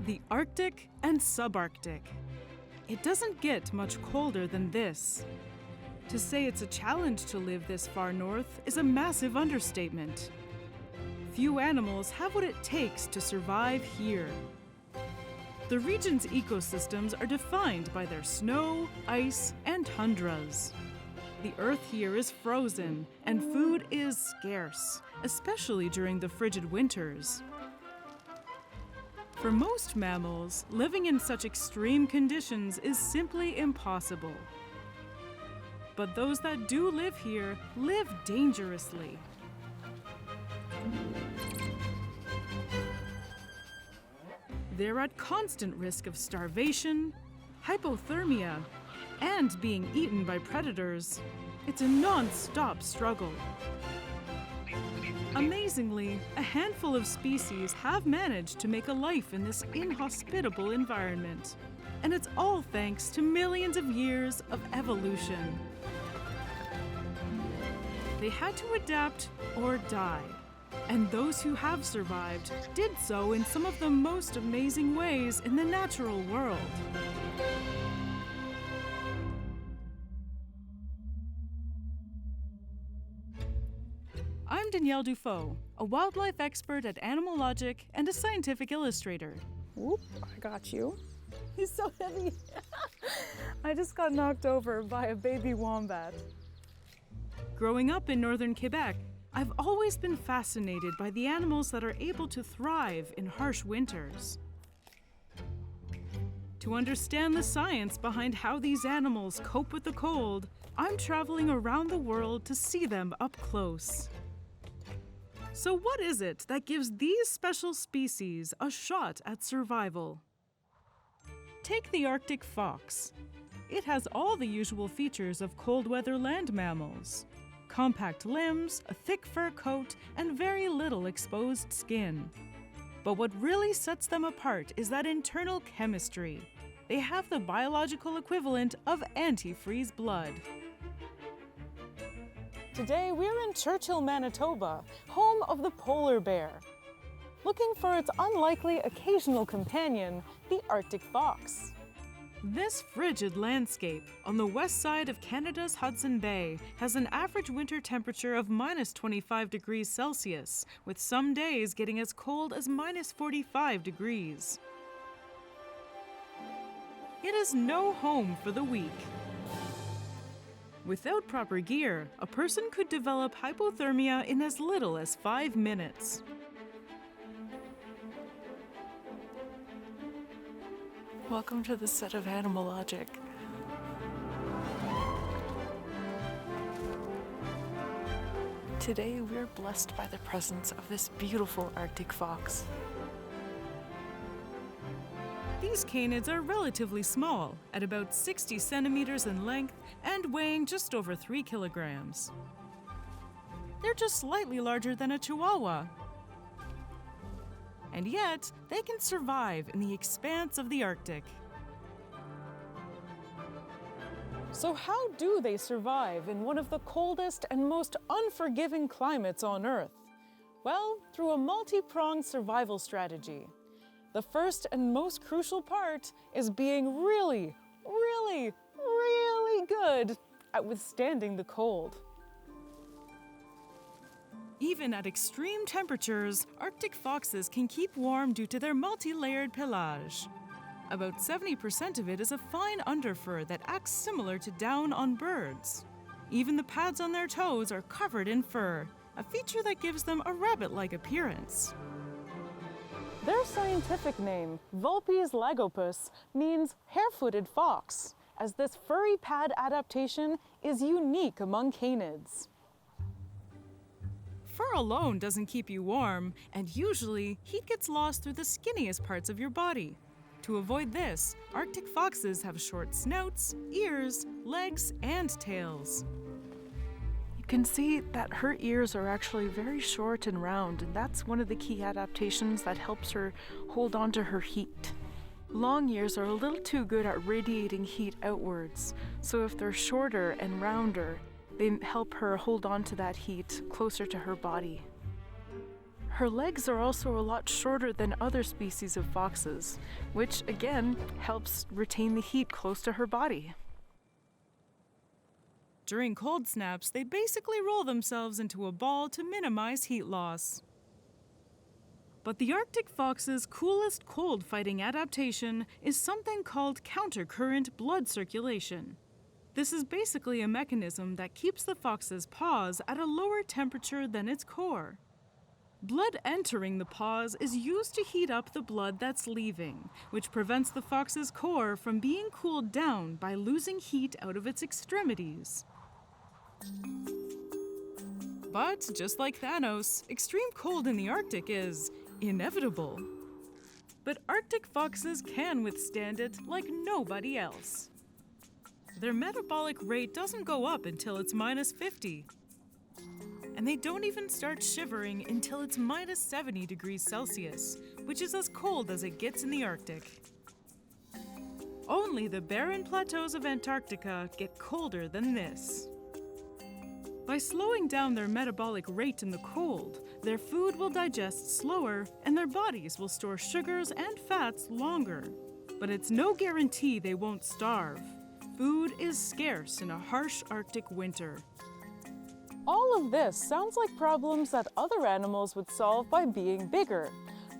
The Arctic and subarctic. It doesn't get much colder than this. To say it's a challenge to live this far north is a massive understatement. Few animals have what it takes to survive here. The region's ecosystems are defined by their snow, ice, and tundras. The earth here is frozen, and food is scarce, especially during the frigid winters. For most mammals, living in such extreme conditions is simply impossible. But those that do live here live dangerously. They're at constant risk of starvation, hypothermia, and being eaten by predators. It's a non-stop struggle. Amazingly, a handful of species have managed to make a life in this inhospitable environment. And it's all thanks to millions of years of evolution. They had to adapt or die. And those who have survived did so in some of the most amazing ways in the natural world. I'm Danielle Dufault, a wildlife expert at Animal Logic and a scientific illustrator. Whoop, I got you. He's so heavy. I just got knocked over by a baby wombat. Growing up in northern Quebec, I've always been fascinated by the animals that are able to thrive in harsh winters. To understand the science behind how these animals cope with the cold, I'm traveling around the world to see them up close. So what is it that gives these special species a shot at survival? Take the Arctic fox. It has all the usual features of cold weather land mammals. Compact limbs, a thick fur coat, and very little exposed skin. But what really sets them apart is that internal chemistry. They have the biological equivalent of antifreeze blood. Today we're in Churchill, Manitoba, home of the polar bear, looking for its unlikely occasional companion, the Arctic fox. This frigid landscape on the west side of Canada's Hudson Bay has an average winter temperature of minus 25 degrees Celsius, with some days getting as cold as minus 45 degrees. It is no home for the weak. Without proper gear, a person could develop hypothermia in as little as 5 minutes. Welcome to the set of Animal Logic. Today we're blessed by the presence of this beautiful Arctic fox. These canids are relatively small, at about 60 centimeters in length and weighing just over 3 kilograms. They're just slightly larger than a Chihuahua. And yet, they can survive in the expanse of the Arctic. So how do they survive in one of the coldest and most unforgiving climates on Earth? Well, through a multi-pronged survival strategy. The first and most crucial part is being really good at withstanding the cold. Even at extreme temperatures, Arctic foxes can keep warm due to their multi-layered pelage. About 70% of it is a fine underfur that acts similar to down on birds. Even the pads on their toes are covered in fur, a feature that gives them a rabbit-like appearance. Their scientific name, Vulpes lagopus, means hare-footed fox, as this furry pad adaptation is unique among canids. Fur alone doesn't keep you warm, and usually heat gets lost through the skinniest parts of your body. To avoid this, Arctic foxes have short snouts, ears, legs, and tails. You can see that her ears are actually very short and round, and that's one of the key adaptations that helps her hold on to her heat. Long ears are a little too good at radiating heat outwards, so if they're shorter and rounder, they help her hold on to that heat closer to her body. Her legs are also a lot shorter than other species of foxes, which again helps retain the heat close to her body. During cold snaps, they basically roll themselves into a ball to minimize heat loss. But the Arctic fox's coolest cold-fighting adaptation is something called countercurrent blood circulation. This is basically a mechanism that keeps the fox's paws at a lower temperature than its core. Blood entering the paws is used to heat up the blood that's leaving, which prevents the fox's core from being cooled down by losing heat out of its extremities. But just like Thanos, extreme cold in the Arctic is inevitable. But Arctic foxes can withstand it like nobody else. Their metabolic rate doesn't go up until it's -50. And they don't even start shivering until it's -70 degrees Celsius, which is as cold as it gets in the Arctic. Only the barren plateaus of Antarctica get colder than this. By slowing down their metabolic rate in the cold, their food will digest slower and their bodies will store sugars and fats longer. But it's no guarantee they won't starve. Food is scarce in a harsh Arctic winter. All of this sounds like problems that other animals would solve by being bigger.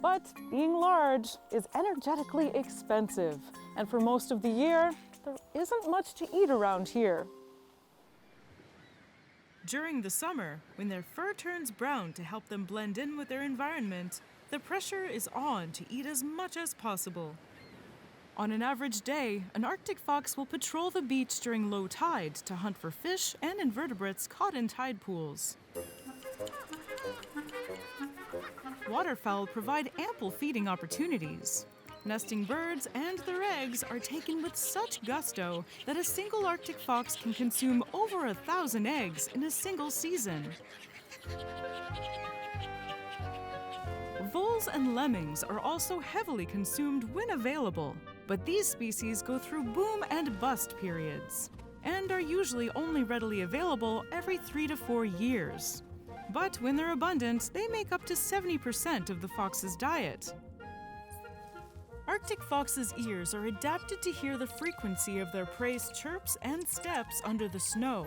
But being large is energetically expensive, and for most of the year, there isn't much to eat around here. During the summer, when their fur turns brown to help them blend in with their environment, the pressure is on to eat as much as possible. On an average day, an Arctic fox will patrol the beach during low tide to hunt for fish and invertebrates caught in tide pools. Waterfowl provide ample feeding opportunities. Nesting birds and their eggs are taken with such gusto that a single Arctic fox can consume over 1,000 eggs in a single season. Voles and lemmings are also heavily consumed when available, but these species go through boom and bust periods and are usually only readily available every 3 to 4 years. But when they're abundant, they make up to 70% of the fox's diet. Arctic foxes' ears are adapted to hear the frequency of their prey's chirps and steps under the snow.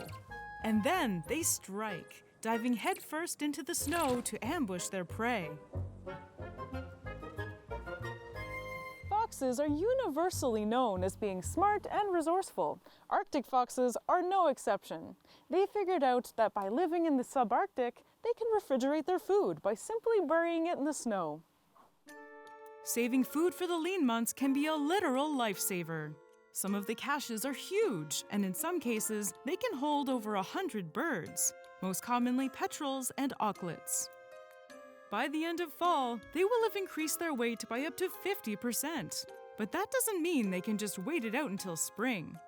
And then they strike, diving headfirst into the snow to ambush their prey. Foxes are universally known as being smart and resourceful. Arctic foxes are no exception. They figured out that by living in the subarctic, they can refrigerate their food by simply burying it in the snow. Saving food for the lean months can be a literal lifesaver. Some of the caches are huge, and in some cases, they can hold over 100 birds, most commonly petrels and auklets. By the end of fall, they will have increased their weight by up to 50%. But that doesn't mean they can just wait it out until spring.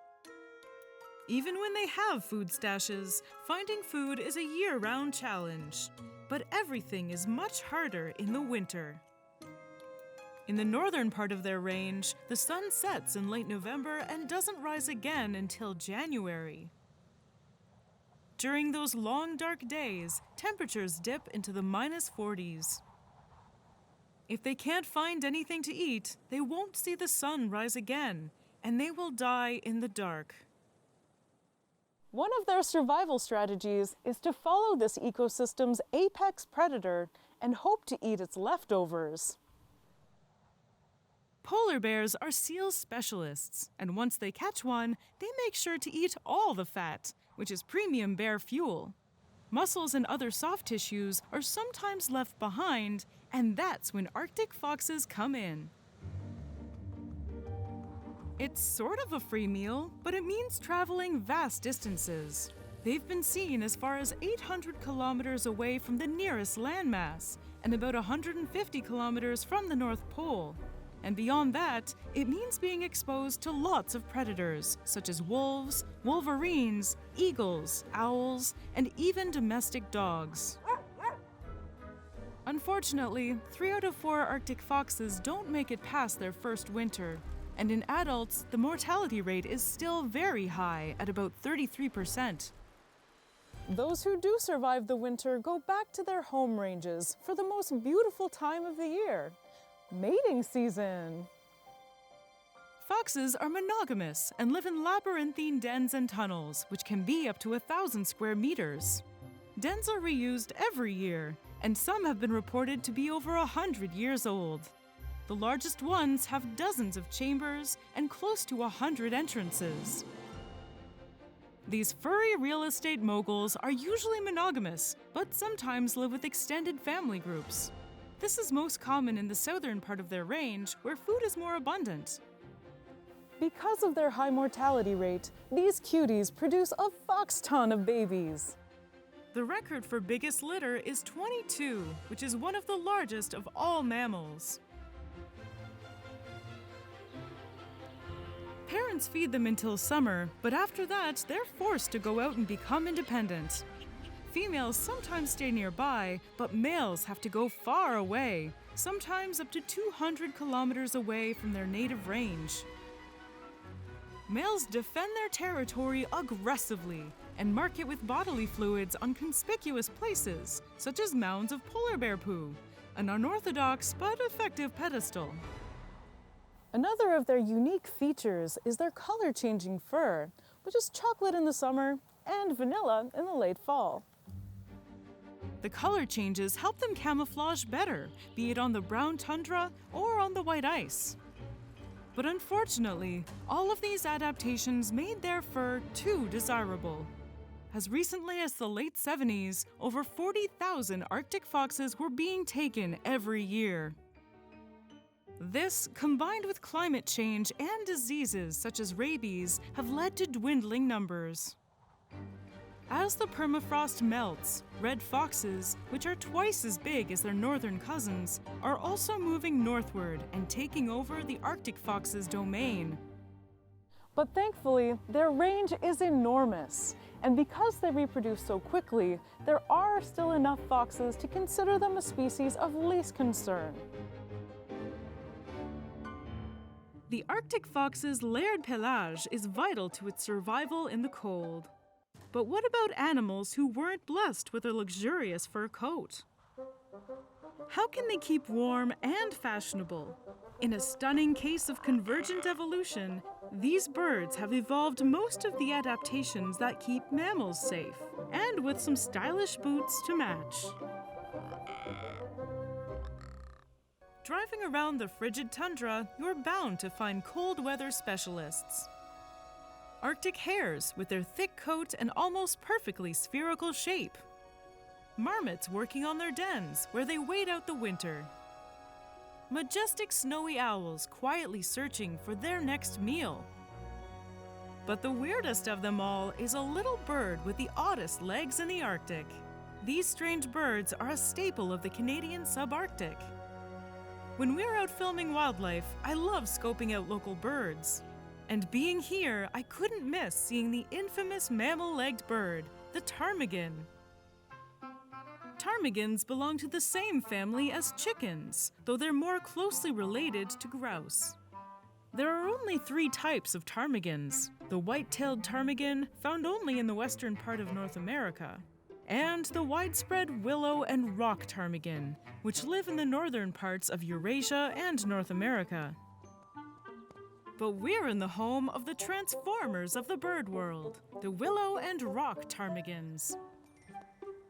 Even when they have food stashes, finding food is a year-round challenge. But everything is much harder in the winter. In the northern part of their range, the sun sets in late November and doesn't rise again until January. During those long, dark days, temperatures dip into the -40s. If they can't find anything to eat, they won't see the sun rise again, and they will die in the dark. One of their survival strategies is to follow this ecosystem's apex predator and hope to eat its leftovers. Polar bears are seal specialists, and once they catch one, they make sure to eat all the fat, which is premium bear fuel. Muscles and other soft tissues are sometimes left behind, and that's when Arctic foxes come in. It's sort of a free meal, but it means traveling vast distances. They've been seen as far as 800 kilometers away from the nearest landmass, and about 150 kilometers from the North Pole. And beyond that, it means being exposed to lots of predators, such as wolves, wolverines, eagles, owls, and even domestic dogs. Unfortunately, 3 out of 4 Arctic foxes don't make it past their first winter, and in adults, the mortality rate is still very high at about 33%. Those who do survive the winter go back to their home ranges for the most beautiful time of the year, mating season. Foxes are monogamous and live in labyrinthine dens and tunnels, which can be up to 1,000 square meters. Dens are reused every year, and some have been reported to be over 100 years old. The largest ones have dozens of chambers and close to 100 entrances. These furry real estate moguls are usually monogamous, but sometimes live with extended family groups. This is most common in the southern part of their range, where food is more abundant. Because of their high mortality rate, these cuties produce a fox ton of babies. The record for biggest litter is 22, which is one of the largest of all mammals. Parents feed them until summer, but after that, they're forced to go out and become independent. Females sometimes stay nearby, but males have to go far away, sometimes up to 200 kilometers away from their native range. Males defend their territory aggressively and mark it with bodily fluids on conspicuous places, such as mounds of polar bear poo, an unorthodox but effective pedestal. Another of their unique features is their color-changing fur, which is chocolate in the summer and vanilla in the late fall. The color changes help them camouflage better, be it on the brown tundra or on the white ice. But unfortunately, all of these adaptations made their fur too desirable. As recently as the late 70s, over 40,000 Arctic foxes were being taken every year. This, combined with climate change and diseases such as rabies, have led to dwindling numbers. As the permafrost melts, red foxes, which are twice as big as their northern cousins, are also moving northward and taking over the Arctic fox's domain. But thankfully, their range is enormous, and because they reproduce so quickly, there are still enough foxes to consider them a species of least concern. The Arctic fox's layered pelage is vital to its survival in the cold. But what about animals who weren't blessed with a luxurious fur coat? How can they keep warm and fashionable? In a stunning case of convergent evolution, these birds have evolved most of the adaptations that keep mammals safe, and with some stylish boots to match. Driving around the frigid tundra, you're bound to find cold weather specialists. Arctic hares with their thick coat and almost perfectly spherical shape. Marmots working on their dens where they wait out the winter. Majestic snowy owls quietly searching for their next meal. But the weirdest of them all is a little bird with the oddest legs in the Arctic. These strange birds are a staple of the Canadian subarctic. When we're out filming wildlife, I love scoping out local birds. And being here, I couldn't miss seeing the infamous mammal-legged bird, the ptarmigan. Ptarmigans belong to the same family as chickens, though they're more closely related to grouse. There are only 3 types of ptarmigans: the white-tailed ptarmigan, found only in the western part of North America, and the widespread willow and rock ptarmigan, which live in the northern parts of Eurasia and North America. But we're in the home of the transformers of the bird world, the willow and rock ptarmigans.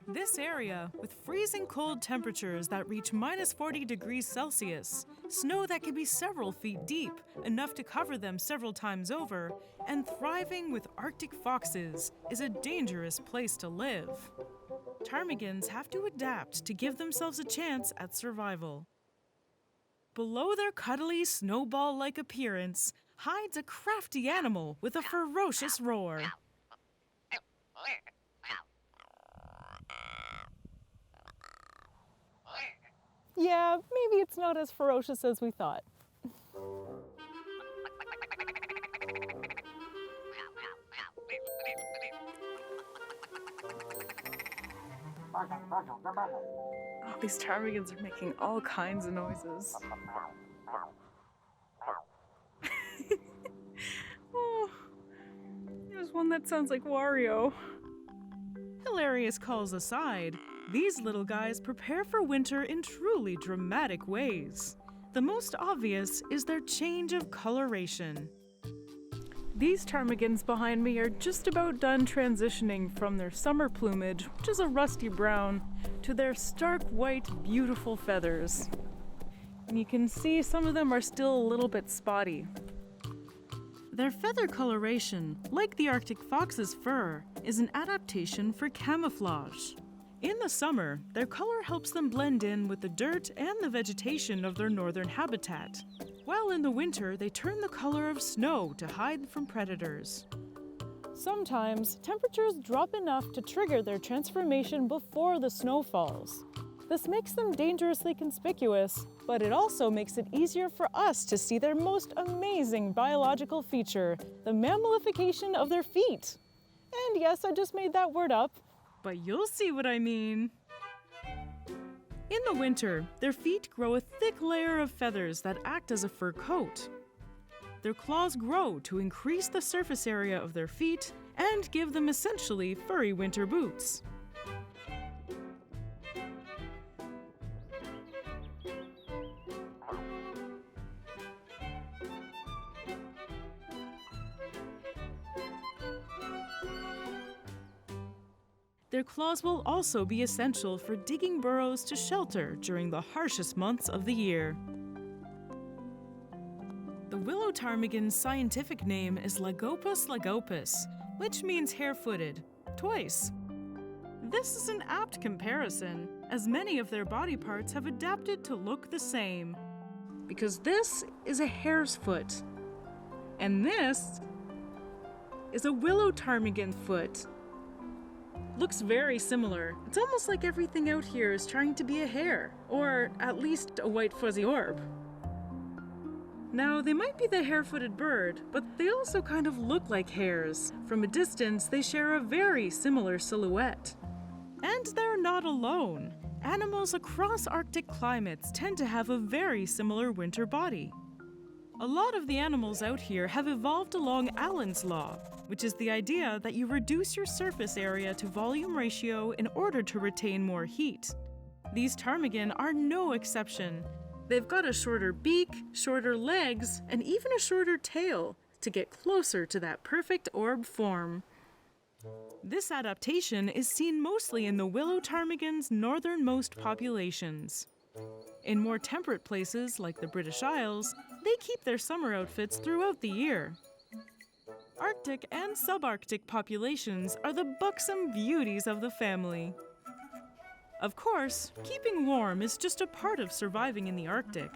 This area, with freezing cold temperatures that reach -40 degrees Celsius, snow that can be several feet deep, enough to cover them several times over, and thriving with Arctic foxes, is a dangerous place to live. Ptarmigans have to adapt to give themselves a chance at survival. Below their cuddly, snowball-like appearance hides a crafty animal with a ferocious roar. Yeah, maybe it's not as ferocious as we thought. Oh, these ptarmigans are making all kinds of noises. Oh, there's one that sounds like Wario. Hilarious calls aside, these little guys prepare for winter in truly dramatic ways. The most obvious is their change of coloration. These ptarmigans behind me are just about done transitioning from their summer plumage, which is a rusty brown, to their stark white, beautiful feathers. And you can see some of them are still a little bit spotty. Their feather coloration, like the Arctic fox's fur, is an adaptation for camouflage. In the summer, their color helps them blend in with the dirt and the vegetation of their northern habitat, while in the winter they turn the color of snow to hide from predators. Sometimes, temperatures drop enough to trigger their transformation before the snow falls. This makes them dangerously conspicuous, but it also makes it easier for us to see their most amazing biological feature, the mammalification of their feet. And yes, I just made that word up. But you'll see what I mean. In the winter, their feet grow a thick layer of feathers that act as a fur coat. Their claws grow to increase the surface area of their feet and give them essentially furry winter boots. Their claws will also be essential for digging burrows to shelter during the harshest months of the year. The willow ptarmigan's scientific name is Lagopus lagopus, which means hare-footed, twice. This is an apt comparison, as many of their body parts have adapted to look the same. Because this is a hare's foot, and this is a willow ptarmigan foot. Looks very similar. It's almost like everything out here is trying to be a hare, or at least a white fuzzy orb. Now, they might be the hare-footed bird, but they also kind of look like hares. From a distance, they share a very similar silhouette. And they're not alone. Animals across Arctic climates tend to have a very similar winter body. A lot of the animals out here have evolved along Allen's law, which is the idea that you reduce your surface area to volume ratio in order to retain more heat. These ptarmigan are no exception. They've got a shorter beak, shorter legs, and even a shorter tail to get closer to that perfect orb form. This adaptation is seen mostly in the willow ptarmigan's northernmost populations. In more temperate places like the British Isles, they keep their summer outfits throughout the year. Arctic and subarctic populations are the buxom beauties of the family. Of course, keeping warm is just a part of surviving in the Arctic.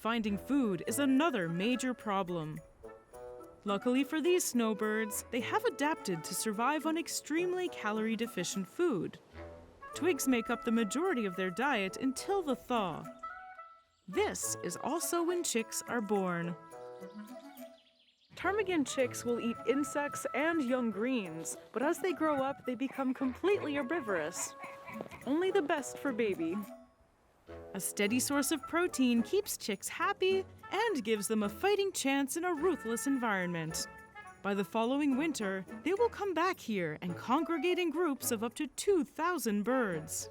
Finding food is another major problem. Luckily for these snowbirds, they have adapted to survive on extremely calorie-deficient food. Twigs make up the majority of their diet until the thaw. This is also when chicks are born. Ptarmigan chicks will eat insects and young greens, but as they grow up, they become completely herbivorous. Only the best for baby. A steady source of protein keeps chicks happy and gives them a fighting chance in a ruthless environment. By the following winter, they will come back here and congregate in groups of up to 2,000 birds.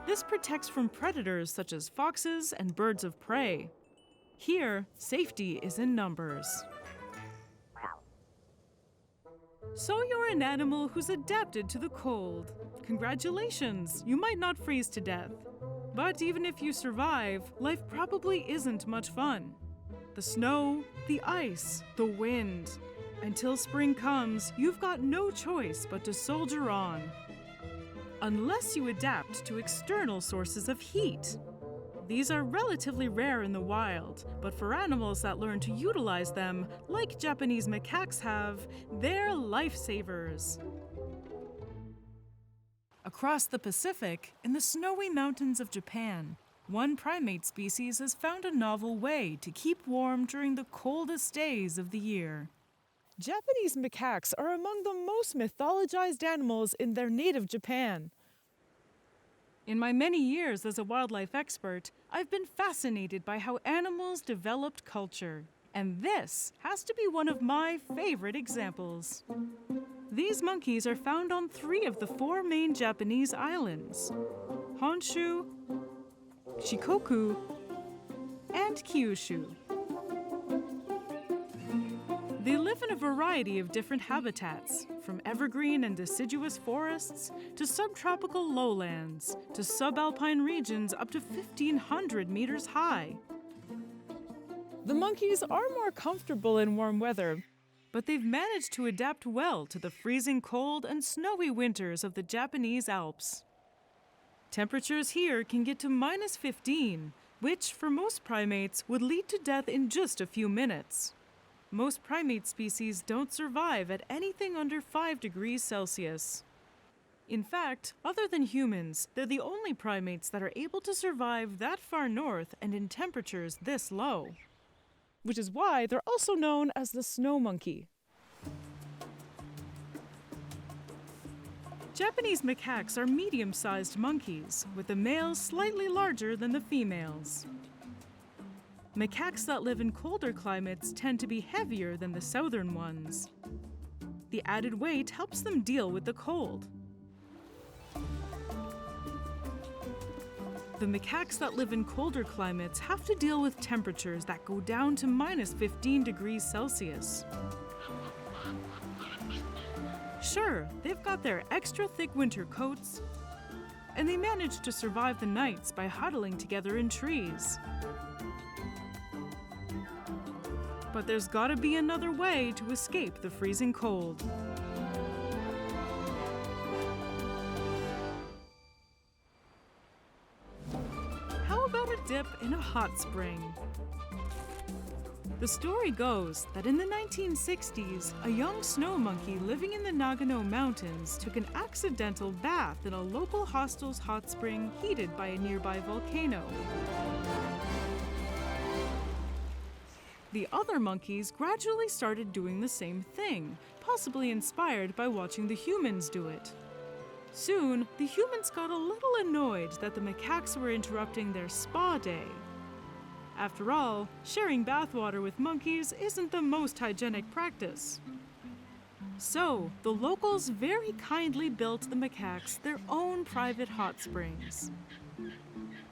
This protects from predators such as foxes and birds of prey. Here, safety is in numbers. So you're an animal who's adapted to the cold. Congratulations, you might not freeze to death. But even if you survive, life probably isn't much fun. The snow, the ice, the wind. Until spring comes, you've got no choice but to soldier on. Unless you adapt to external sources of heat. These are relatively rare in the wild, but for animals that learn to utilize them, like Japanese macaques have, they're lifesavers. Across the Pacific, in the snowy mountains of Japan, one primate species has found a novel way to keep warm during the coldest days of the year. Japanese macaques are among the most mythologized animals in their native Japan. In my many years as a wildlife expert, I've been fascinated by how animals developed culture. And this has to be one of my favorite examples. These monkeys are found on 3 of the 4 main Japanese islands: Honshu, Shikoku, and Kyushu. They live in a variety of different habitats, from evergreen and deciduous forests to subtropical lowlands to subalpine regions up to 1,500 meters high. The monkeys are more comfortable in warm weather, But they've managed to adapt well to the freezing cold and snowy winters of the Japanese Alps. Temperatures here can get to -15, which for most primates would lead to death in just a few minutes. Most primate species don't survive at anything under 5 degrees Celsius. In fact, other than humans, they're the only primates that are able to survive that far north and in temperatures this low. which is why they're also known as the snow monkey. Japanese macaques are medium-sized monkeys, with the males slightly larger than the females. Macaques that live in colder climates tend to be heavier than the southern ones. The added weight helps them deal with the cold. The macaques that live in colder climates have to deal with temperatures that go down to -15 degrees Celsius. Sure, they've got their extra thick winter coats, and they manage to survive the nights by huddling together in trees. But there's gotta be another way to escape the freezing cold. How about a dip in a hot spring? The story goes that in the 1960s, a young snow monkey living in the Nagano Mountains took an accidental bath in a local hostel's hot spring heated by a nearby volcano. The other monkeys gradually started doing the same thing, possibly inspired by watching the humans do it. Soon, the humans got a little annoyed that the macaques were interrupting their spa day. After all, sharing bathwater with monkeys isn't the most hygienic practice. So, the locals very kindly built the macaques their own private hot springs.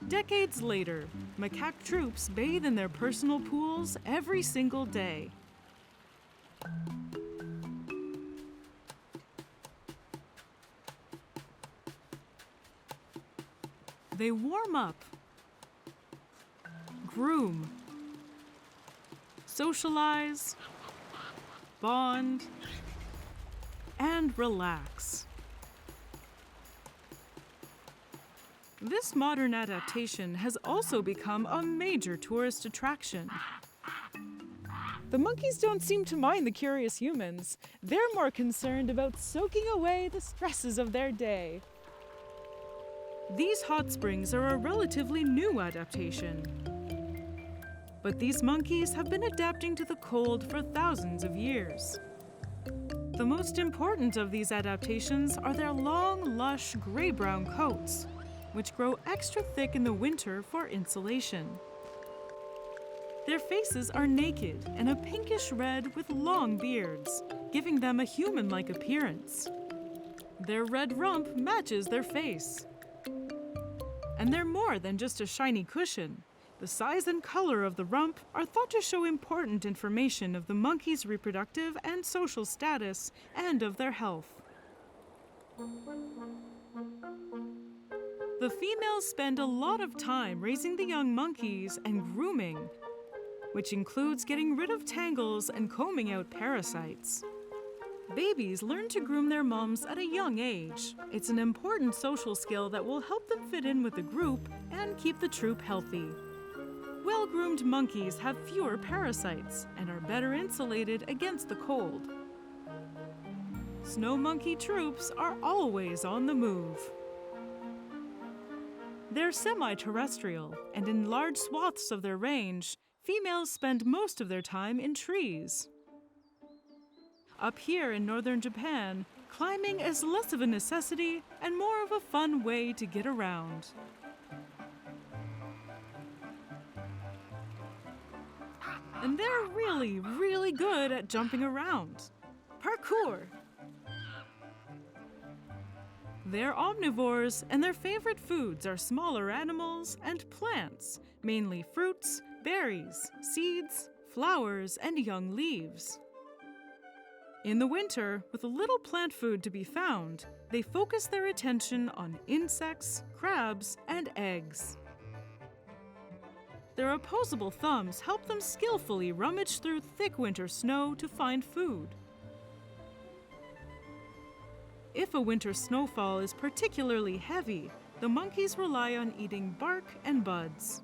Decades later, macaque troops bathe in their personal pools every single day. They warm up, groom, socialize, bond, and relax. This modern adaptation has also become a major tourist attraction. The monkeys don't seem to mind the curious humans. They're more concerned about soaking away the stresses of their day. These hot springs are a relatively new adaptation. But these monkeys have been adapting to the cold for thousands of years. The most important of these adaptations are their long, lush, gray-brown coats, which grow extra thick in the winter for insulation. Their faces are naked and a pinkish red with long beards, giving them a human-like appearance. Their red rump matches their face. And they're more than just a shiny cushion. The size and color of the rump are thought to show important information of the monkey's reproductive and social status and of their health. The females spend a lot of time raising the young monkeys and grooming, which includes getting rid of tangles and combing out parasites. Babies learn to groom their moms at a young age. It's an important social skill that will help them fit in with the group and keep the troop healthy. Well-groomed monkeys have fewer parasites and are better insulated against the cold. Snow monkey troops are always on the move. They're semi-terrestrial, and in large swaths of their range, females spend most of their time in trees. Up here in northern Japan, climbing is less of a necessity and more of a fun way to get around. And they're really, really good at jumping around. Parkour! They're omnivores, and their favorite foods are smaller animals and plants, mainly fruits, berries, seeds, flowers, and young leaves. In the winter, with little plant food to be found, they focus their attention on insects, crabs, and eggs. Their opposable thumbs help them skillfully rummage through thick winter snow to find food. If a winter snowfall is particularly heavy, the monkeys rely on eating bark and buds.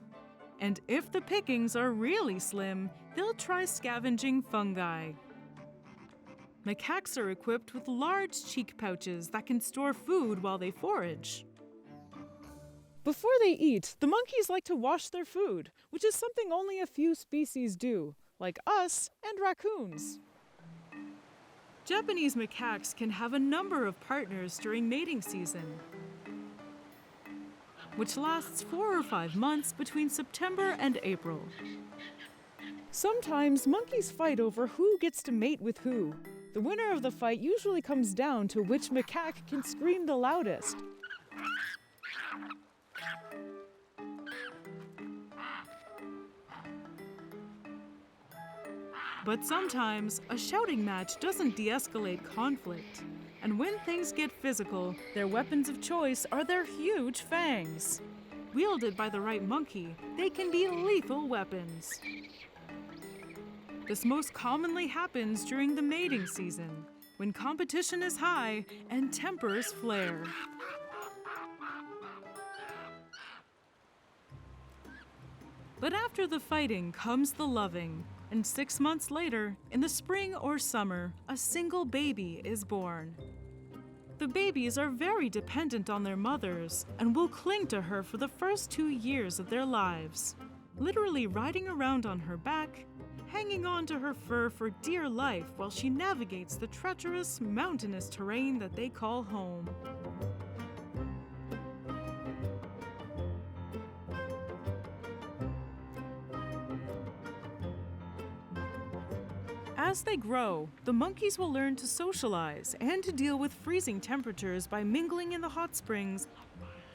And if the pickings are really slim, they'll try scavenging fungi. Macaques are equipped with large cheek pouches that can store food while they forage. Before they eat, the monkeys like to wash their food, which is something only a few species do, like us and raccoons. Japanese macaques can have a number of partners during mating season, which lasts 4 or 5 months between September and April. Sometimes monkeys fight over who gets to mate with who. The winner of the fight usually comes down to which macaque can scream the loudest. But sometimes, a shouting match doesn't de-escalate conflict. And when things get physical, their weapons of choice are their huge fangs. Wielded by the right monkey, they can be lethal weapons. This most commonly happens during the mating season, when competition is high and tempers flare. But after the fighting comes the loving, and 6 months later, in the spring or summer, a single baby is born. The babies are very dependent on their mothers and will cling to her for the first 2 years of their lives, literally riding around on her back, hanging on to her fur for dear life while she navigates the treacherous, mountainous terrain that they call home. As they grow, the monkeys will learn to socialize and to deal with freezing temperatures by mingling in the hot springs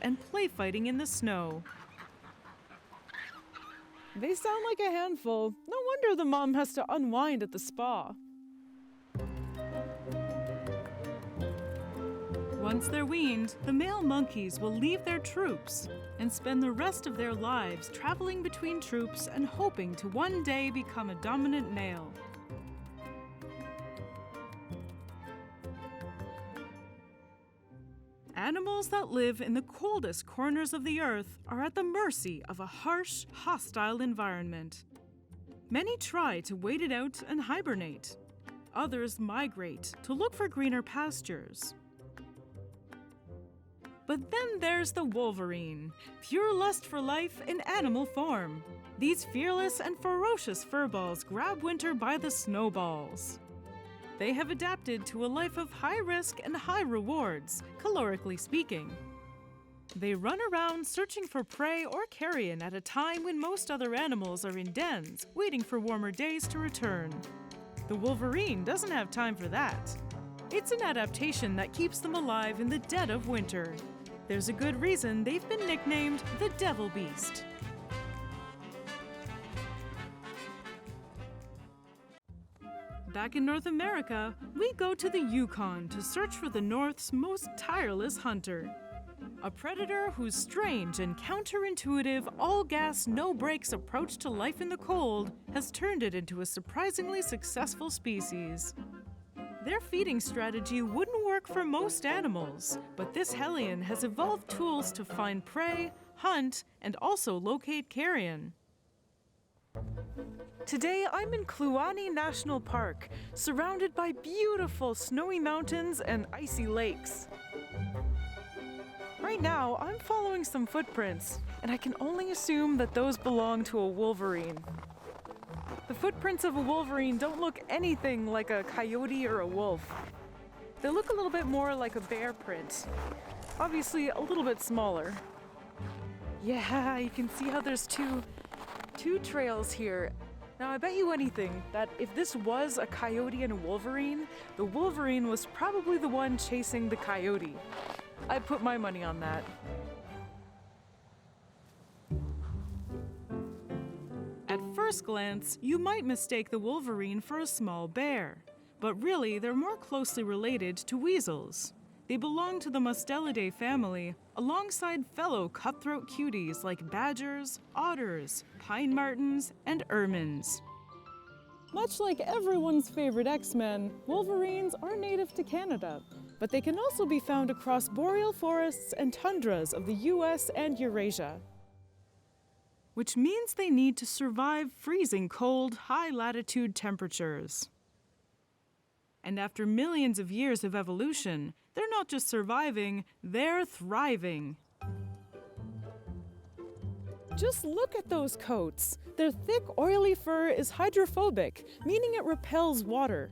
and play fighting in the snow. They sound like a handful. No wonder the mom has to unwind at the spa. Once they're weaned, the male monkeys will leave their troops and spend the rest of their lives traveling between troops and hoping to one day become a dominant male. Animals that live in the coldest corners of the earth are at the mercy of a harsh, hostile environment. Many try to wait it out and hibernate. Others migrate to look for greener pastures. But then there's the wolverine, pure lust for life in animal form. These fearless and ferocious furballs grab winter by the snowballs. They have adapted to a life of high risk and high rewards, calorically speaking. They run around searching for prey or carrion at a time when most other animals are in dens, waiting for warmer days to return. The wolverine doesn't have time for that. It's an adaptation that keeps them alive in the dead of winter. There's a good reason they've been nicknamed the Devil Beast. Back in North America, we go to the Yukon to search for the North's most tireless hunter. A predator whose strange and counterintuitive, all-gas, no-brakes approach to life in the cold has turned it into a surprisingly successful species. Their feeding strategy wouldn't work for most animals, but this hellion has evolved tools to find prey, hunt, and also locate carrion. Today, I'm in Kluane National Park, surrounded by beautiful snowy mountains and icy lakes. Right now, I'm following some footprints, and I can only assume that those belong to a wolverine. The footprints of a wolverine don't look anything like a coyote or a wolf. They look a little bit more like a bear print. Obviously, a little bit smaller. Yeah, you can see how there's two trails here. Now, I bet you anything that if this was a coyote and a wolverine, the wolverine was probably the one chasing the coyote. I put my money on that. At first glance, you might mistake the wolverine for a small bear, but really they're more closely related to weasels. They belong to the Mustelidae family, alongside fellow cutthroat cuties like badgers, otters, pine martens, and ermines. Much like everyone's favorite X-Men, wolverines are native to Canada, but they can also be found across boreal forests and tundras of the US and Eurasia. Which means they need to survive freezing cold, high-latitude temperatures. And after millions of years of evolution, they're not just surviving, they're thriving. Just look at those coats. Their thick, oily fur is hydrophobic, meaning it repels water.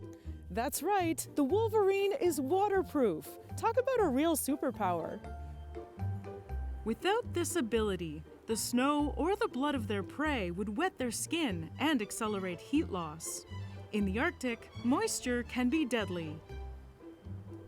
That's right, the wolverine is waterproof. Talk about a real superpower. Without this ability, the snow or the blood of their prey would wet their skin and accelerate heat loss. In the Arctic, moisture can be deadly.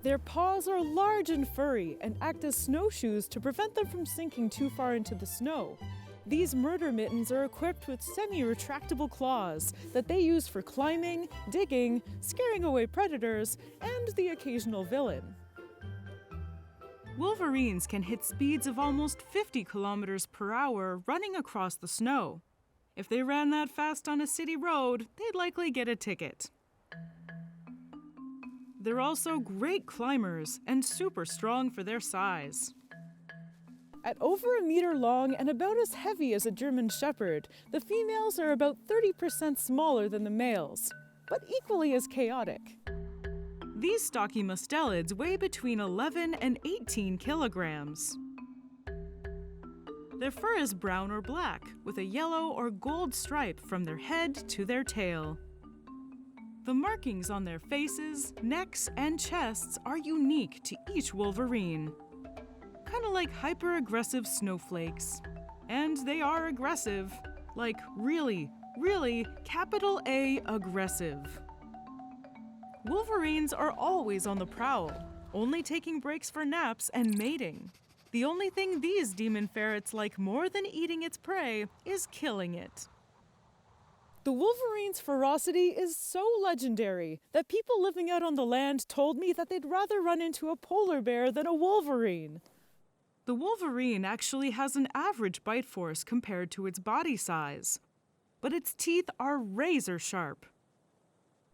Their paws are large and furry and act as snowshoes to prevent them from sinking too far into the snow. These murder mittens are equipped with semi-retractable claws that they use for climbing, digging, scaring away predators, and the occasional villain. Wolverines can hit speeds of almost 50 kilometers per hour running across the snow. If they ran that fast on a city road, they'd likely get a ticket. They're also great climbers and super strong for their size. At over a meter long and about as heavy as a German Shepherd, the females are about 30% smaller than the males, but equally as chaotic. These stocky mustelids weigh between 11 and 18 kilograms. Their fur is brown or black, with a yellow or gold stripe from their head to their tail. The markings on their faces, necks, and chests are unique to each wolverine. Kind of like hyper-aggressive snowflakes. And they are aggressive. Like really, really capital A aggressive. Wolverines are always on the prowl, only taking breaks for naps and mating. The only thing these demon ferrets like more than eating its prey is killing it. The wolverine's ferocity is so legendary that people living out on the land told me that they'd rather run into a polar bear than a wolverine. The wolverine actually has an average bite force compared to its body size, but its teeth are razor sharp.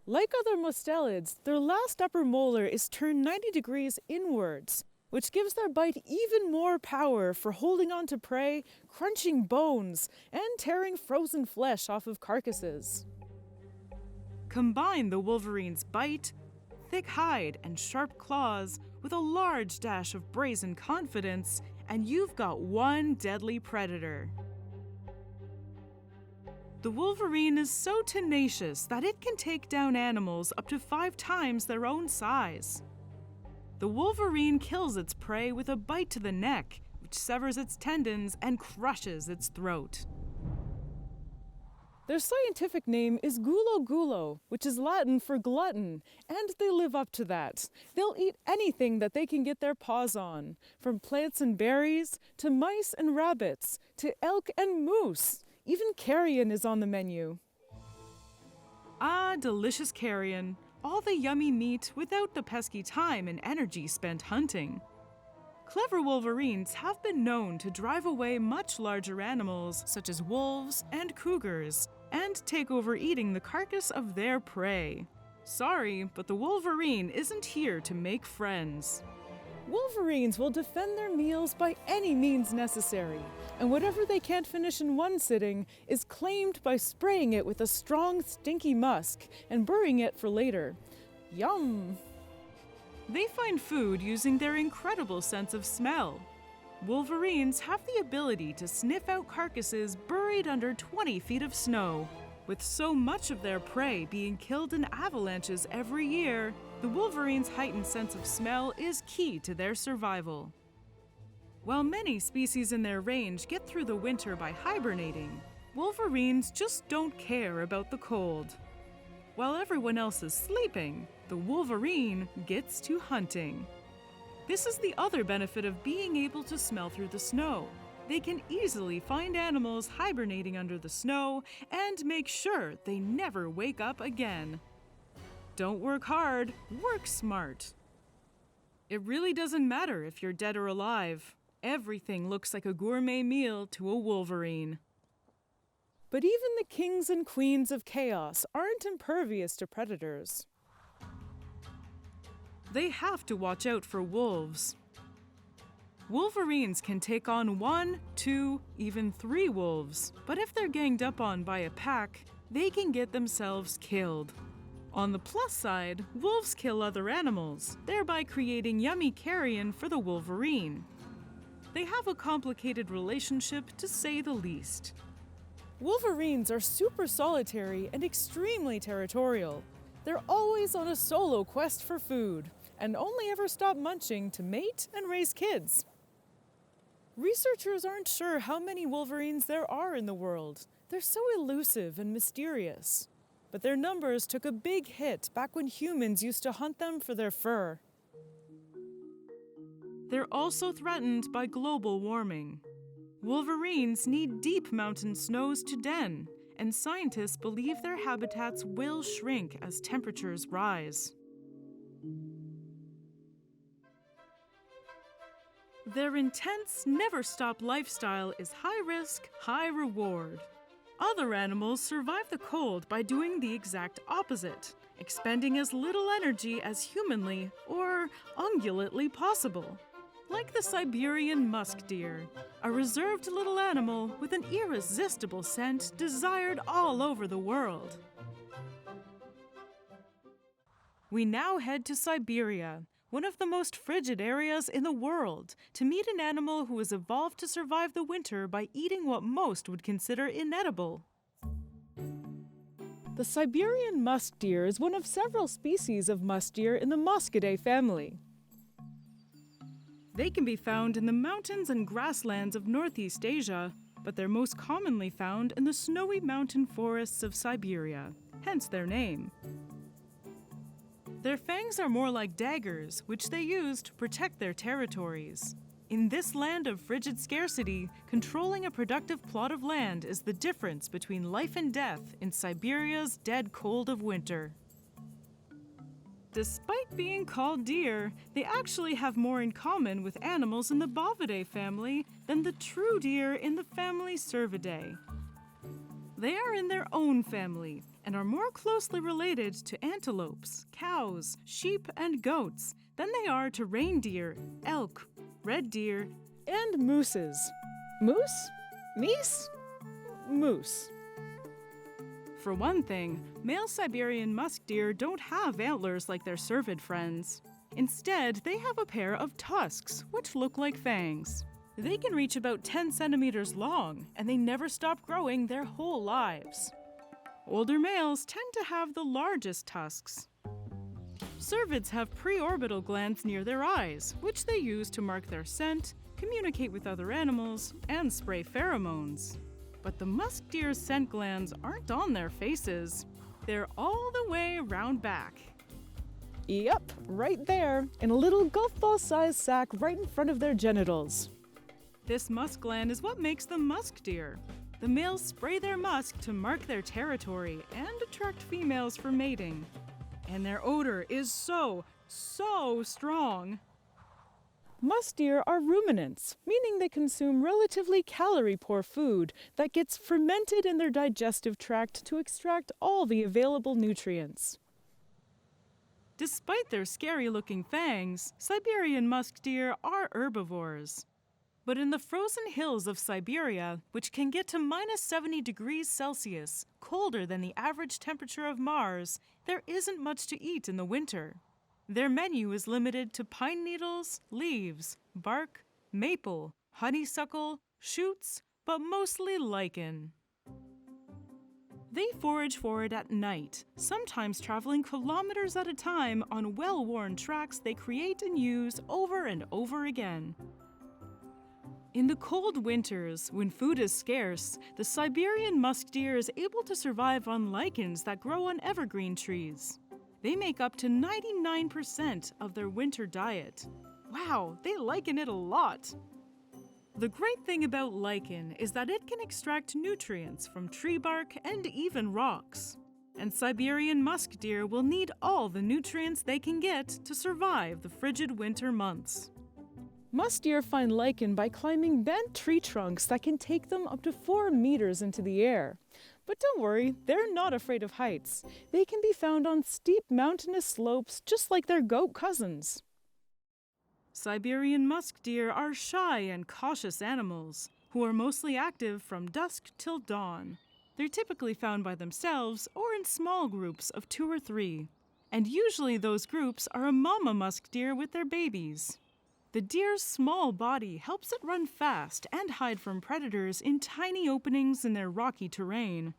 Like other mustelids, their last upper molar is turned 90 degrees inwards, which gives their bite even more power for holding on to prey, crunching bones, and tearing frozen flesh off of carcasses. Combine the wolverine's bite, thick hide, and sharp claws with a large dash of brazen confidence, and you've got one deadly predator. The wolverine is so tenacious that it can take down animals up to 5 times their own size. The wolverine kills its prey with a bite to the neck, which severs its tendons and crushes its throat. Their scientific name is gulo gulo, which is Latin for glutton, and they live up to that. They'll eat anything that they can get their paws on, from plants and berries, to mice and rabbits, to elk and moose. Even carrion is on the menu. Ah, delicious carrion. All the yummy meat without the pesky time and energy spent hunting. Clever wolverines have been known to drive away much larger animals such as wolves and cougars and take over eating the carcass of their prey. Sorry, but the wolverine isn't here to make friends. Wolverines will defend their meals by any means necessary, and whatever they can't finish in one sitting is claimed by spraying it with a strong, stinky musk and burying it for later. Yum! They find food using their incredible sense of smell. Wolverines have the ability to sniff out carcasses buried under 20 feet of snow. With so much of their prey being killed in avalanches every year, the wolverine's heightened sense of smell is key to their survival. While many species in their range get through the winter by hibernating, wolverines just don't care about the cold. While everyone else is sleeping, the wolverine gets to hunting. This is the other benefit of being able to smell through the snow. They can easily find animals hibernating under the snow and make sure they never wake up again. Don't work hard, work smart. It really doesn't matter if you're dead or alive. Everything looks like a gourmet meal to a wolverine. But even the kings and queens of chaos aren't impervious to predators. They have to watch out for wolves. Wolverines can take on 1, 2, even 3 wolves, but if they're ganged up on by a pack, they can get themselves killed. On the plus side, wolves kill other animals, thereby creating yummy carrion for the wolverine. They have a complicated relationship, to say the least. Wolverines are super solitary and extremely territorial. They're always on a solo quest for food, and only ever stop munching to mate and raise kids. Researchers aren't sure how many wolverines there are in the world. They're so elusive and mysterious. But their numbers took a big hit back when humans used to hunt them for their fur. They're also threatened by global warming. Wolverines need deep mountain snows to den, and scientists believe their habitats will shrink as temperatures rise. Their intense, never-stop lifestyle is high risk, high reward. Other animals survive the cold by doing the exact opposite, expending as little energy as humanly or ungulately possible. Like the Siberian musk deer, a reserved little animal with an irresistible scent desired all over the world. We now head to Siberia, one of the most frigid areas in the world, to meet an animal who has evolved to survive the winter by eating what most would consider inedible. The Siberian musk deer is one of several species of musk deer in the Muscidae family. They can be found in the mountains and grasslands of Northeast Asia, but they're most commonly found in the snowy mountain forests of Siberia, hence their name. Their fangs are more like daggers, which they use to protect their territories. In this land of frigid scarcity, controlling a productive plot of land is the difference between life and death in Siberia's dead cold of winter. Despite being called deer, they actually have more in common with animals in the Bovidae family than the true deer in the family Cervidae. They are in their own family and are more closely related to antelopes, cows, sheep, and goats than they are to reindeer, elk, red deer, And mooses. Moose? Meese? Moose. For one thing, male Siberian musk deer don't have antlers like their cervid friends. Instead, they have a pair of tusks, which look like fangs. They can reach about 10 centimeters long, and they never stop growing their whole lives. Older males tend to have the largest tusks. Cervids have preorbital glands near their eyes, which they use to mark their scent, communicate with other animals, and spray pheromones. But the musk deer's scent glands aren't on their faces. They're all the way round back. Yep, right there, in a little golf ball-sized sack right in front of their genitals. This musk gland is what makes them musk deer. The males spray their musk to mark their territory and attract females for mating. And their odor is so strong. Musk deer are ruminants, meaning they consume relatively calorie-poor food that gets fermented in their digestive tract to extract all the available nutrients. Despite their scary-looking fangs, Siberian musk deer are herbivores. But in the frozen hills of Siberia, which can get to minus 70 degrees Celsius, colder than the average temperature of Mars, there isn't much to eat in the winter. Their menu is limited to pine needles, leaves, bark, maple, honeysuckle, shoots, but mostly lichen. They forage for it at night, sometimes traveling kilometers at a time on well-worn tracks they create and use over and over again. In the cold winters, when food is scarce, the Siberian musk deer is able to survive on lichens that grow on evergreen trees. They make up to 99% of their winter diet. Wow, they liken it a lot. The great thing about lichen is that it can extract nutrients from tree bark and even rocks. And Siberian musk deer will need all the nutrients they can get to survive the frigid winter months. Musk deer find lichen by climbing bent tree trunks that can take them up to 4 meters into the air. But don't worry, they're not afraid of heights. They can be found on steep mountainous slopes just like their goat cousins. Siberian musk deer are shy and cautious animals who are mostly active from dusk till dawn. They're typically found by themselves or in small groups of 2 or 3. And usually those groups are a mama musk deer with their babies. The deer's small body helps it run fast and hide from predators in tiny openings in their rocky terrain.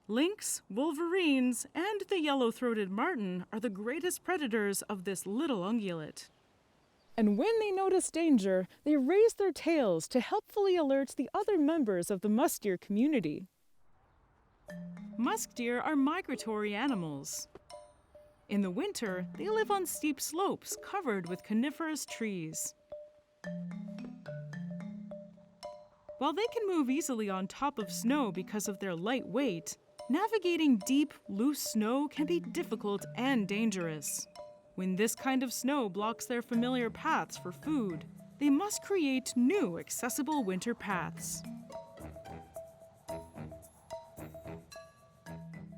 Lynx, wolverines, and the yellow-throated marten are the greatest predators of this little ungulate. And when they notice danger, they raise their tails to helpfully alert the other members of the musk deer community. Musk deer are migratory animals. In the winter, they live on steep slopes covered with coniferous trees. While they can move easily on top of snow because of their light weight, navigating deep, loose snow can be difficult and dangerous. When this kind of snow blocks their familiar paths for food, they must create new accessible winter paths.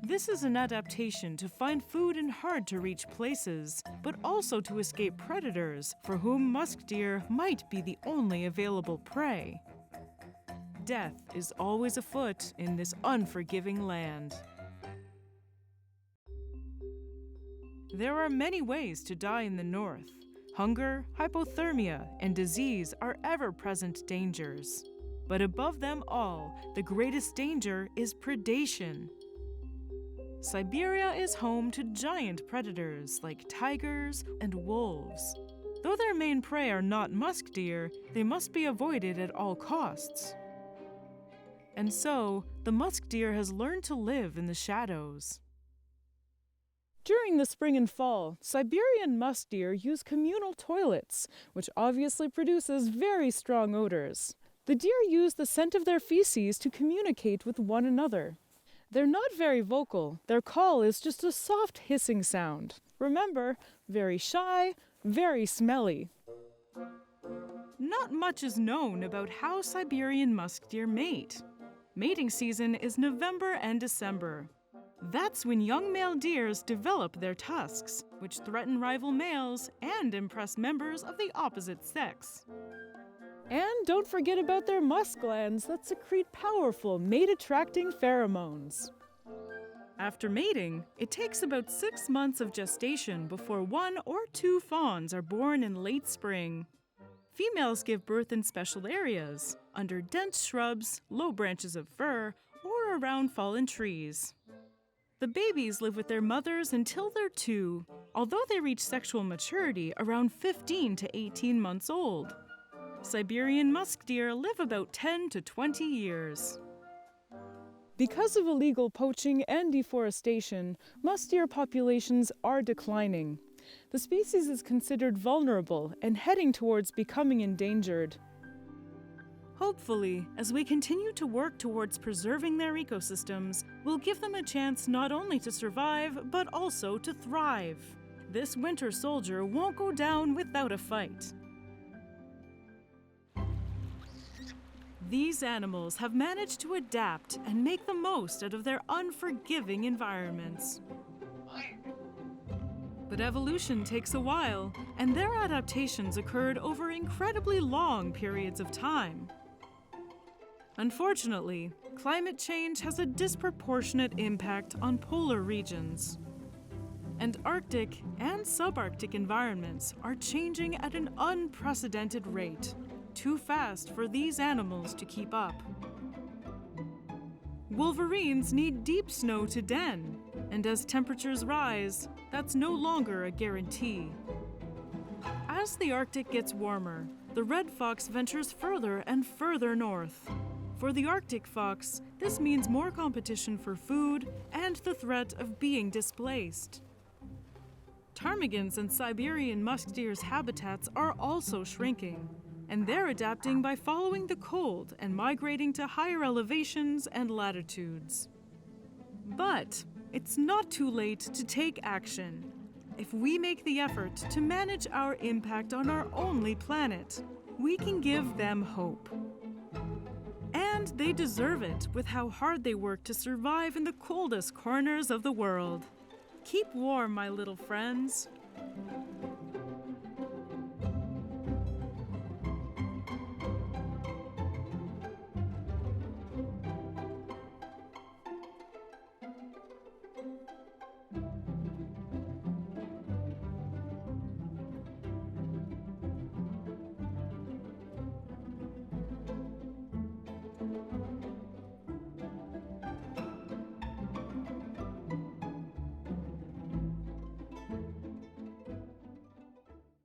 This is an adaptation to find food in hard-to-reach places, but also to escape predators for whom musk deer might be the only available prey. Death is always afoot in this unforgiving land. There are many ways to die in the north. Hunger, hypothermia, and disease are ever-present dangers. But above them all, the greatest danger is predation. Siberia is home to giant predators like tigers and wolves. Though their main prey are not musk deer, they must be avoided at all costs. And so, the musk deer has learned to live in the shadows. During the spring and fall, Siberian musk deer use communal toilets, which obviously produces very strong odors. The deer use the scent of their feces to communicate with one another. They're not very vocal. Their call is just a soft hissing sound. Remember, very shy, very smelly. Not much is known about how Siberian musk deer mate. Mating season is November and December. That's when young male deers develop their tusks, which threaten rival males and impress members of the opposite sex. And don't forget about their musk glands that secrete powerful mate-attracting pheromones. After mating, it takes about 6 months of gestation before 1 or 2 fawns are born in late spring. Females give birth in special areas, under dense shrubs, low branches of fir, or around fallen trees. The babies live with their mothers until they're 2, although they reach sexual maturity around 15 to 18 months old. Siberian musk deer live about 10 to 20 years. Because of illegal poaching and deforestation, musk deer populations are declining. The species is considered vulnerable and heading towards becoming endangered. Hopefully, as we continue to work towards preserving their ecosystems, we'll give them a chance not only to survive, but also to thrive. This winter soldier won't go down without a fight. These animals have managed to adapt and make the most out of their unforgiving environments. But evolution takes a while, and their adaptations occurred over incredibly long periods of time. Unfortunately, climate change has a disproportionate impact on polar regions. And Arctic and subarctic environments are changing at an unprecedented rate, too fast for these animals to keep up. Wolverines need deep snow to den, and as temperatures rise, that's no longer a guarantee. As the Arctic gets warmer, the red fox ventures further and further north. For the Arctic fox, this means more competition for food and the threat of being displaced. Ptarmigans and Siberian musk deer's habitats are also shrinking, and they're adapting by following the cold and migrating to higher elevations and latitudes. But it's not too late to take action. If we make the effort to manage our impact on our only planet, we can give them hope. And they deserve it with how hard they work to survive in the coldest corners of the world. Keep warm, my little friends.